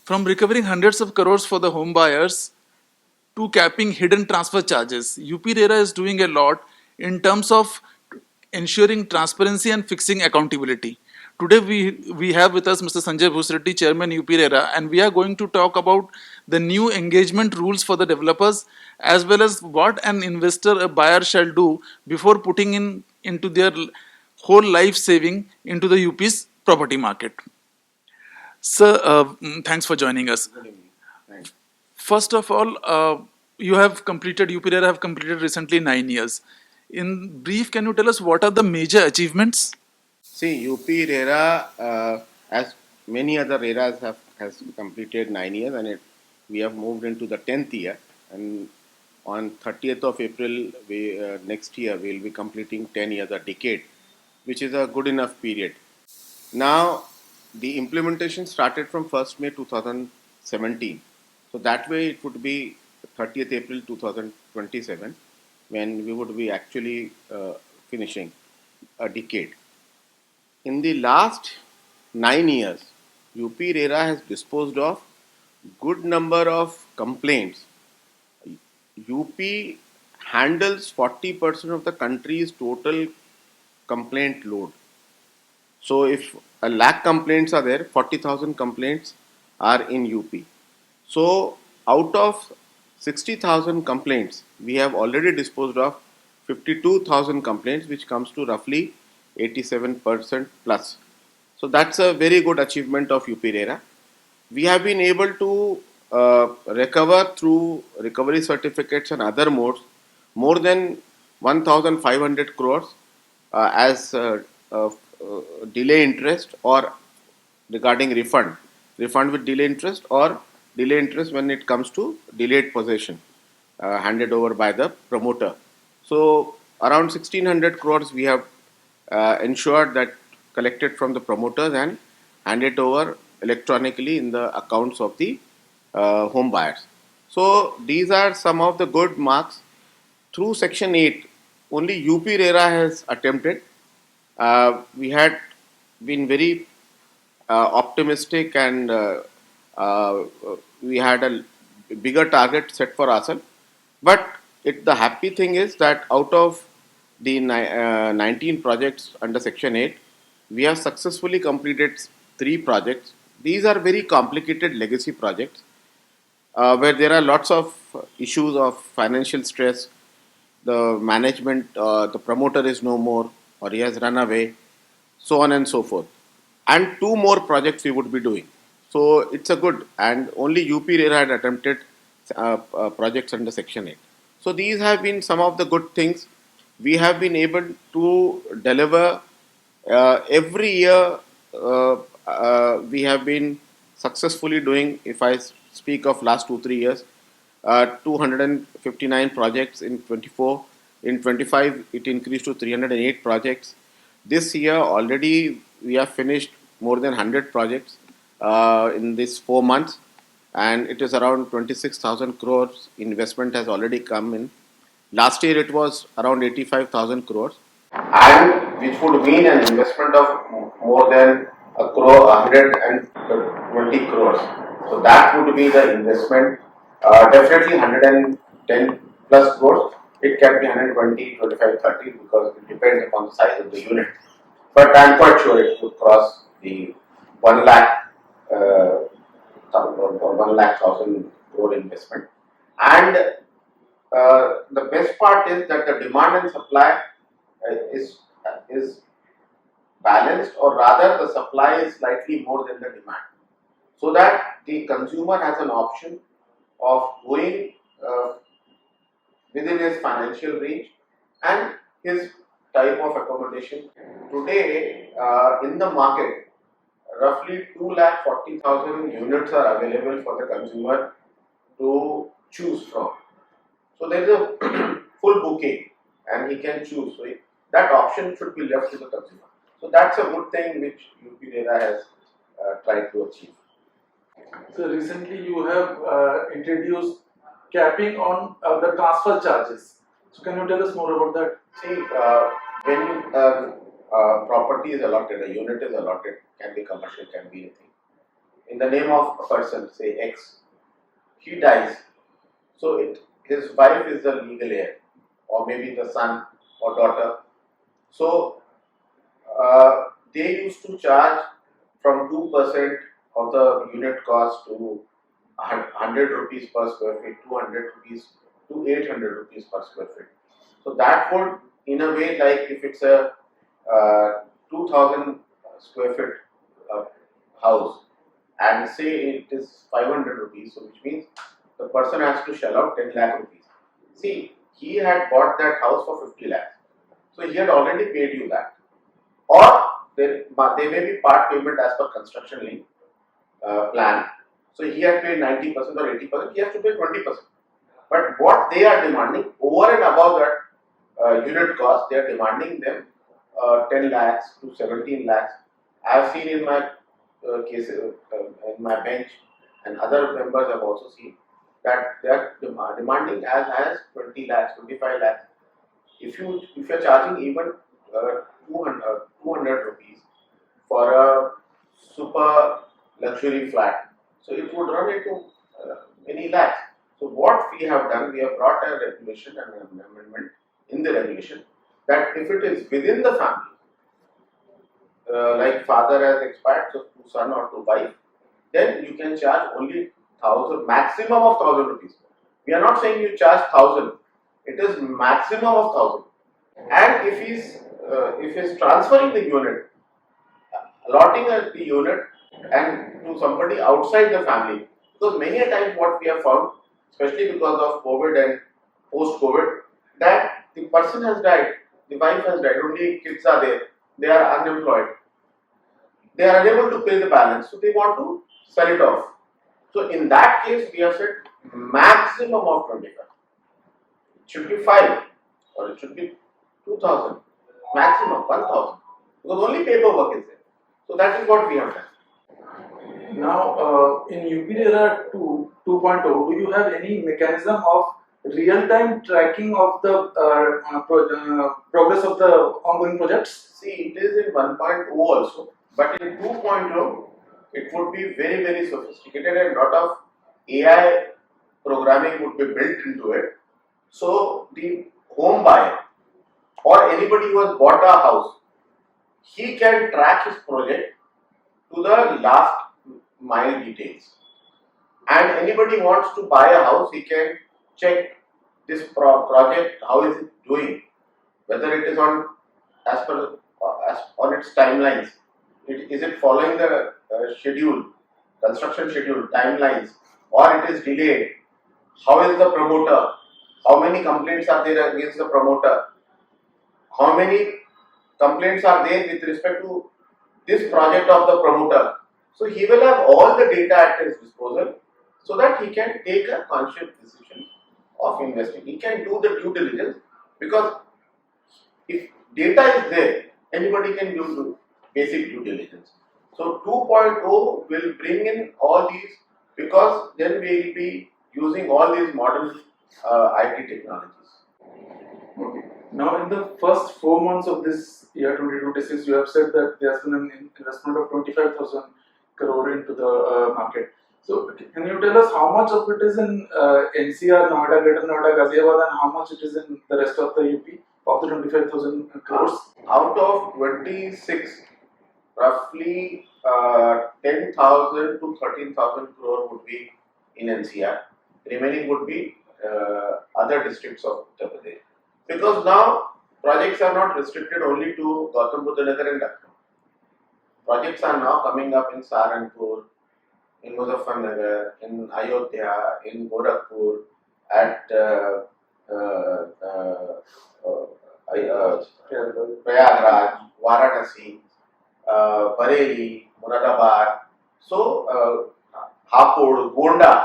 From recovering hundreds of crores for the home buyers to capping hidden transfer charges, UP RERA is doing a lot in terms of ensuring transparency and fixing accountability. Today we have with us Mr. Sanjay Bhoosreddy, Chairman UP RERA, and we are going to talk about the new engagement rules for the developers as well as what an investor, a buyer shall do before putting into their whole life saving into the UP's property market. Sir, thanks for joining us. Good evening. Thanks. First of all, you have completed, UP RERA have completed recently 9 years. In brief, can you tell us what are the major achievements? See, UP RERA, as many other RERAs has completed 9 years, and we have moved into the 10th year. And on 30th of April, next year we will be completing 10 years, a decade, which is a good enough period. Now, the implementation started from 1st May 2017. So that way it would be 30th April 2027 when we would be actually finishing a decade. In the last 9 years, UP RERA has disposed of good number of complaints. UP handles 40% of the country's total complaint load. So if a lakh complaints are there, 40,000 complaints are in UP. So out of 60,000 complaints, we have already disposed of 52,000 complaints, which comes to roughly 87% plus. So that's a very good achievement of UP RERA. We have been able to recover through recovery certificates and other modes more than 1,500 crores as delay interest or regarding refund with delay interest or delay interest when it comes to delayed possession handed over by the promoter. So around 1,600 crores we have ensured that collected from the promoters and handed over electronically in the accounts of the home buyers. So these are some of the good marks. Through Section 8, only UP RERA has attempted. We had been very optimistic and we had a bigger target set for ourselves. But the happy thing is that out of the 19 projects under Section 8, we have successfully completed 3 projects. These are very complicated legacy projects where there are lots of issues of financial stress. The management, the promoter is no more or he has run away, so on and so forth. And 2 more projects we would be doing. So it's a good, and only UP RERA had attempted projects under Section 8. So these have been some of the good things. We have been able to deliver every year. We have been successfully doing, if I speak of last 2-3 years, 259 projects in 24. In 25, it increased to 308 projects. This year already we have finished more than 100 projects in these 4 months, and it is around 26,000 crores investment has already come in. Last year it was around 85,000 crores, and which would mean an investment of more than a crore, 120 crores. So that would be the investment. Definitely 110 plus crores. It can be 120, 25, 30 because it depends upon the size of the unit. But I'm quite sure it would cross the 1 lakh, 1 lakh thousand crore investment. And the best part is that the demand and supply is balanced, or rather the supply is slightly more than the demand, so that the consumer has an option of going within his financial range and his type of accommodation. Today, in the market, roughly 2,40,000 units are available for the consumer to choose from. So there is a full bouquet and he can choose. So that option should be left to the consumer. So that's a good thing which UP RERA has tried to achieve. So recently you have introduced capping on the transfer charges. So can you tell us more about that? See, when property is allotted, a unit is allotted, can be commercial, can be anything. in the name of a person, say X. He dies. So his wife is the legal heir, or maybe the son or daughter. So they used to charge from 2% of the unit cost to 100 rupees per square feet, 200 rupees to 800 rupees per square feet. So that would, in a way, like if it's a 2000 square feet house and say it is 500 rupees, so which means the person has to shell out 10 lakh rupees. See, he had bought that house for 50 lakhs. So he had already paid you that. Or they may be part payment as per construction link plan. So he had paid 90% or 80%, he has to pay 20%. But what they are demanding over and above that unit cost, they are demanding them 10 lakhs to 17 lakhs. I have seen in my cases, in my bench, and other members have also seen that they are demanding as high as 20 lakhs, 25 lakhs. If you are charging even 200 rupees for a super luxury flat, so it would run into many lakhs. So what we have done, we have brought a regulation and an amendment in the regulation that if it is within the family, like father has expired, so to son or to wife, then you can charge only 1000, maximum of 1000 rupees. We are not saying you charge 1000, it is maximum of 1000. And if he's transferring the unit, allotting the unit and to somebody outside the family, because many a times what we have found, especially because of COVID and post-COVID, that the person has died, the wife has died, only kids are there, they are unemployed, they are unable to pay the balance, so they want to sell it off. So in that case, we have said maximum of 25. It should be 5 or it should be 2000, maximum 1000, because only paperwork is there. So that is what we have done. Now, in UP RERA 2.0, do you have any mechanism of real-time tracking of the progress of the ongoing projects? See, it is in 1.0 also, but in 2.0, it would be very, very sophisticated and lot of AI programming would be built into it. So the home buyer or anybody who has bought a house, he can track his project to the last mile details. And anybody wants to buy a house, he can check this project, how is it doing, whether it is on as per on its timelines. Is it following the schedule, construction schedule, timelines, or it is delayed? How is the promoter? How many complaints are there against the promoter? How many complaints are there with respect to this project of the promoter? So he will have all the data at his disposal so that he can take a conscious decision of investing. He can do the due diligence, because if data is there, anybody can do basic due diligence. So 2.0 will bring in all these, because then we will be using all these modern IT technologies. Okay. Now, in the first 4 months of this year 2026, you have said that there has been an investment of 25,000 crore into the market. So, can you tell us how much of it is in NCR, Noida, Greater Noida, Ghaziabad, and how much it is in the rest of the UP of the 25,000 crores? Out of 26, roughly 10,000 to 13,000 crore would be in NCR. Remaining would be other districts of Uttar Pradesh. Because now projects are not restricted only to Gautam Buddha Nagar and Lucknow. Projects are now coming up in Saharanpur, in Muzaffarnagar, in Ayodhya, in Gorakhpur, at Prayagraj, Varanasi, Bareilly, Moradabad, so Hapur, Gonda.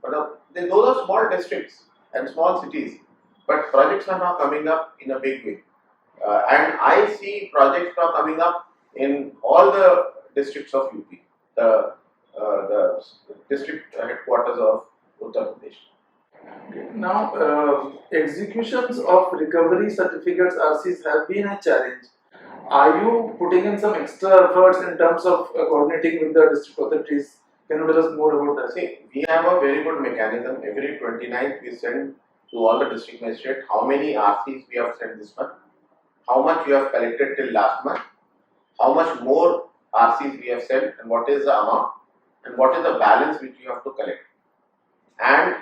But those are small districts and small cities, but projects are now coming up in a big way. And I see projects now coming up in all the districts of UP, the district headquarters of Uttar Pradesh. Now, executions of recovery certificates RCs have been a challenge. Are you putting in some extra efforts in terms of coordinating with the district authorities Can you tell us more about that? See, we have a very good mechanism. Every 29th we send to all the district magistrate how many RCs we have sent this month, how much we have collected till last month, how much more RCs we have sent, and what is the amount, and what is the balance which you have to collect. And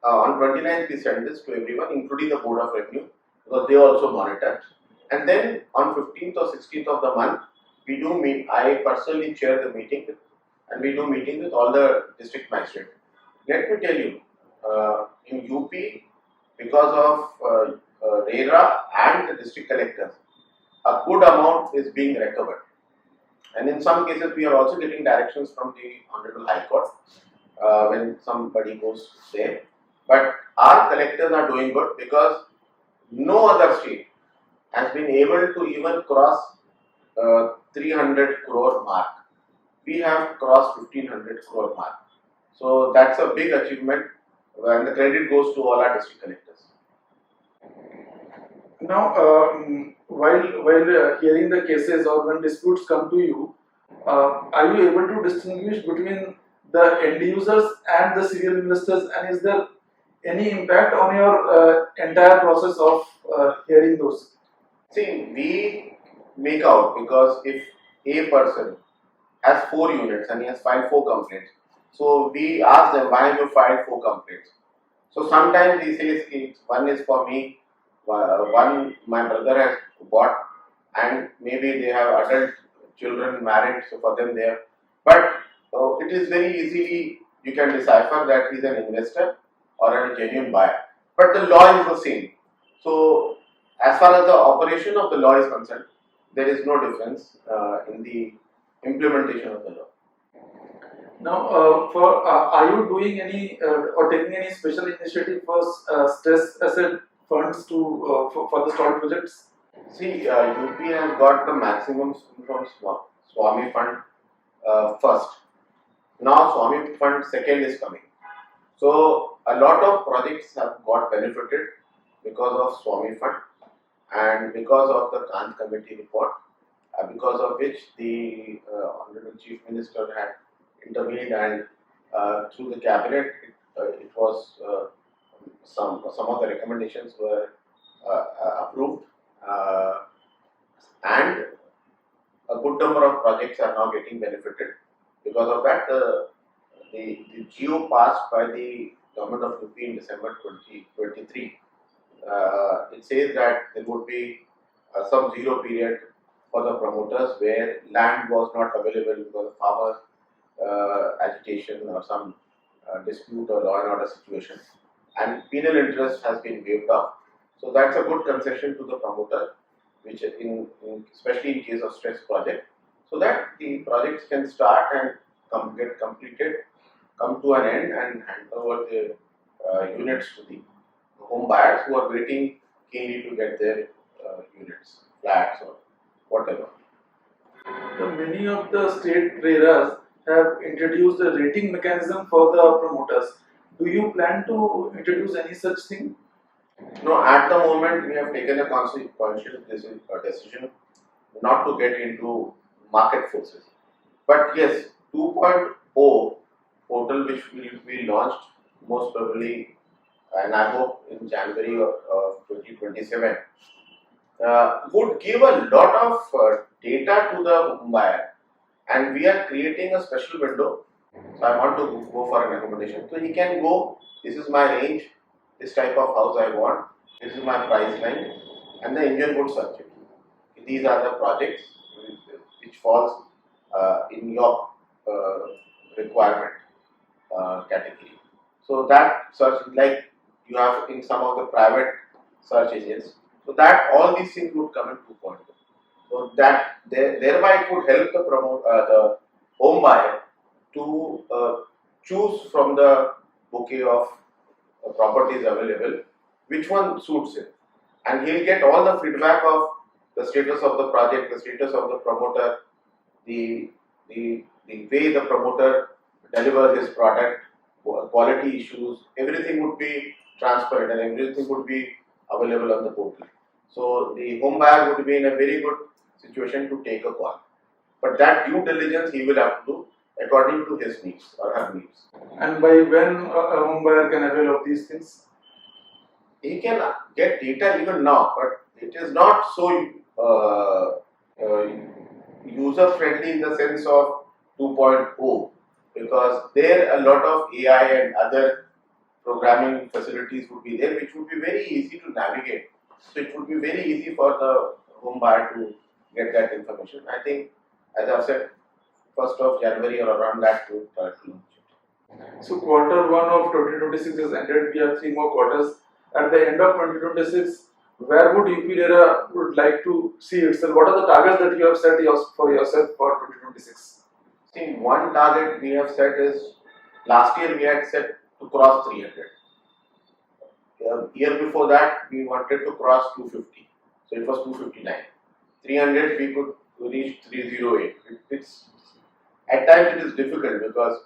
on 29th we send this to everyone, including the Board of Revenue, because they also monitor. And then on 15th or 16th of the month, we do meet. I personally chair the meeting, and we do meeting with all the district magistrates. Let me tell you, in UP, because of RERA and the district collectors, a good amount is being recovered. And in some cases, we are also getting directions from the Honorable High Court when somebody goes there. But our collectors are doing good because no other state has been able to even cross 300 crore mark. We have crossed 1500 crore mark. So that's a big achievement, and the credit goes to all our district collectors. Now, while hearing the cases or when disputes come to you, are you able to distinguish between the end users and the serial investors, and is there any impact on your entire process of hearing those? See, we make out because if a person has 4 units and he has filed 4 complaints, so we ask them why you filed 4 complaints. So sometimes he says one is for me, one my brother has bought, and maybe they have adult children married, so for them there. But it is very easily you can decipher that he is an investor or a genuine buyer. But the law is the same. So as far as the operation of the law is concerned, there is no difference in the implementation of the law. Now, are you doing any or taking any special initiative for stress asset funds to for the stalled projects? See, UP has got the maximum from SWAMIH Fund first. Now SWAMIH Fund second is coming. So a lot of projects have got benefited because of SWAMIH Fund and because of the Kant Committee report, because of which the Honorable Chief Minister had intervened, and through the cabinet it was some of the recommendations were approved, and a good number of projects are now getting benefited. Because of that, the GO passed by the government of UP in December 2023. It says that there would be some zero period for the promoters where land was not available because of farmer agitation or some dispute or law and order situation, and penal interest has been waived off. So that's a good concession to the promoter, which especially in case of stress project, so that the projects can start and get completed, come to an end, and hand over the units to the home buyers who are waiting keenly to get their units, flats or whatever. So many of the state RERAs have introduced a rating mechanism for the promoters. Do you plan to introduce any such thing? No, at the moment we have taken a conscious decision not to get into market forces. But yes, 2.0 portal which will be launched most probably, and I hope in January of 2027, would give a lot of data to the home buyer, and we are creating a special window. So I want to go for an accommodation. So he can go, this is my range, this type of house I want, this is my price line, and the engine would search it. These are the projects which falls in your requirement category. So that search, like you have in some of the private search engines, so that all these things would come in 2.0. So that thereby it would help the home buyer to choose from the bouquet of properties available which one suits him, and he'll get all the feedback of the status of the project, the status of the promoter, the way the promoter delivers his product, quality issues, everything would be transparent and everything would be available on the portal. So the home buyer would be in a very good situation to take a call. But that due diligence he will have to do. according to his needs or her needs. And by when a home buyer can avail of these things? He can get data even now, but it is not so user friendly in the sense of 2.0, because there a lot of AI and other programming facilities would be there, which would be very easy to navigate. So it would be very easy for the home buyer to get that information. I think, as I've said, 1st of January or around that to launch it. So quarter one of 2026 is ended. We have 3 more quarters. At the end of 2026, where would UP RERA would like to see itself? What are the targets that you have set for yourself for 2026? See, one target we have set is, last year we had set to cross 300. Year before that we wanted to cross 250. So it was 259. 300 we could reach 308. It's at times it is difficult because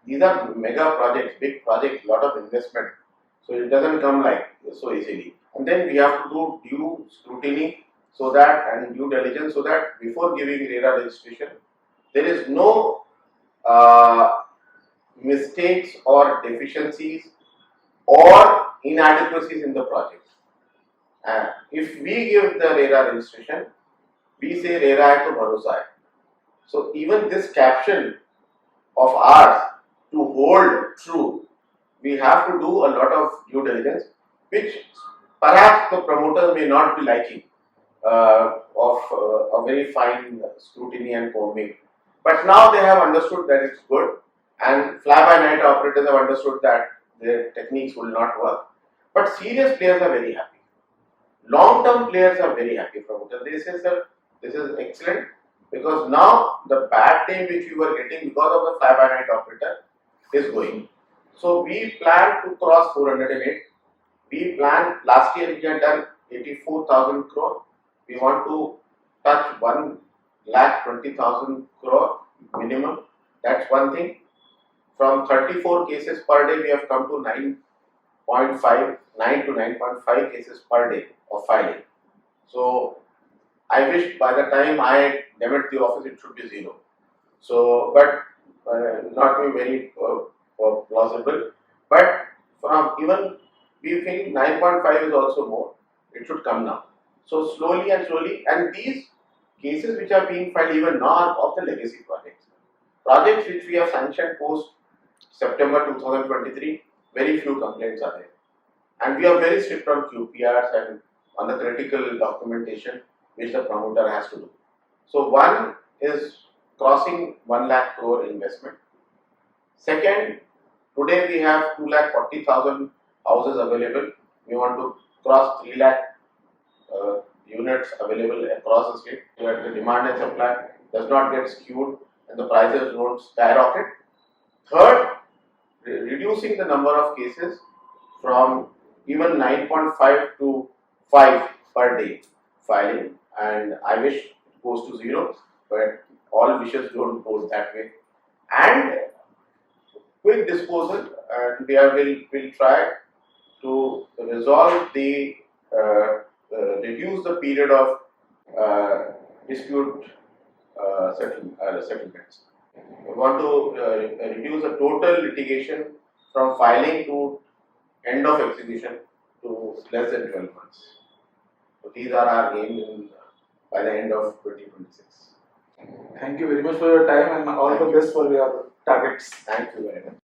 these are mega projects, big projects, lot of investment. So it doesn't come like so easily. And then we have to do due scrutiny so that, and due diligence, so that before giving RERA registration, there is no mistakes or deficiencies or inadequacies in the project. If we give the RERA registration, we say RERA hai to bharosa hai. So even this caption of ours to hold true, we have to do a lot of due diligence, which perhaps the promoters may not be liking, of a very fine scrutiny and combing. But now they have understood that it's good, and fly-by-night operators have understood that their techniques will not work. But serious players are very happy. Long-term players are very happy. Promoters, they say, sir, this is excellent, because now the bad name which we were getting because of the fly-by-night operator is going. So we plan to cross 408. We plan, last year we had done 84,000 crore. We want to touch 1,20,000 crore minimum. That's one thing. From 34 cases per day, we have come to 9 to 9.5 cases per day of filing. So I wish by the time I demit the office, it should be 0. So, but not be very plausible. But from even we think 9.5 is also more. It should come now. So slowly, and these cases which are being filed even now are of the legacy projects. Projects which we have sanctioned post September 2023, very few complaints are there. And we are very strict on QPRs and on the critical documentation which the promoter has to do. So one is crossing 1 lakh crore investment. Second, today we have 2,40,000 houses available. We want to cross 3 lakh units available across the state, where the demand and supply does not get skewed and the prices don't skyrocket. Third, reducing the number of cases from even 9.5 to 5 per day filing, and I wish it goes to 0, but all wishes don't go that way. And quick disposal, and will try to resolve the reduce the period of dispute settlements. We want to reduce the total litigation from filing to end of execution to less than 12 months. So these are our aims by the end of 2026. Thank you very much for your time and all the best for your targets. Thank you very much.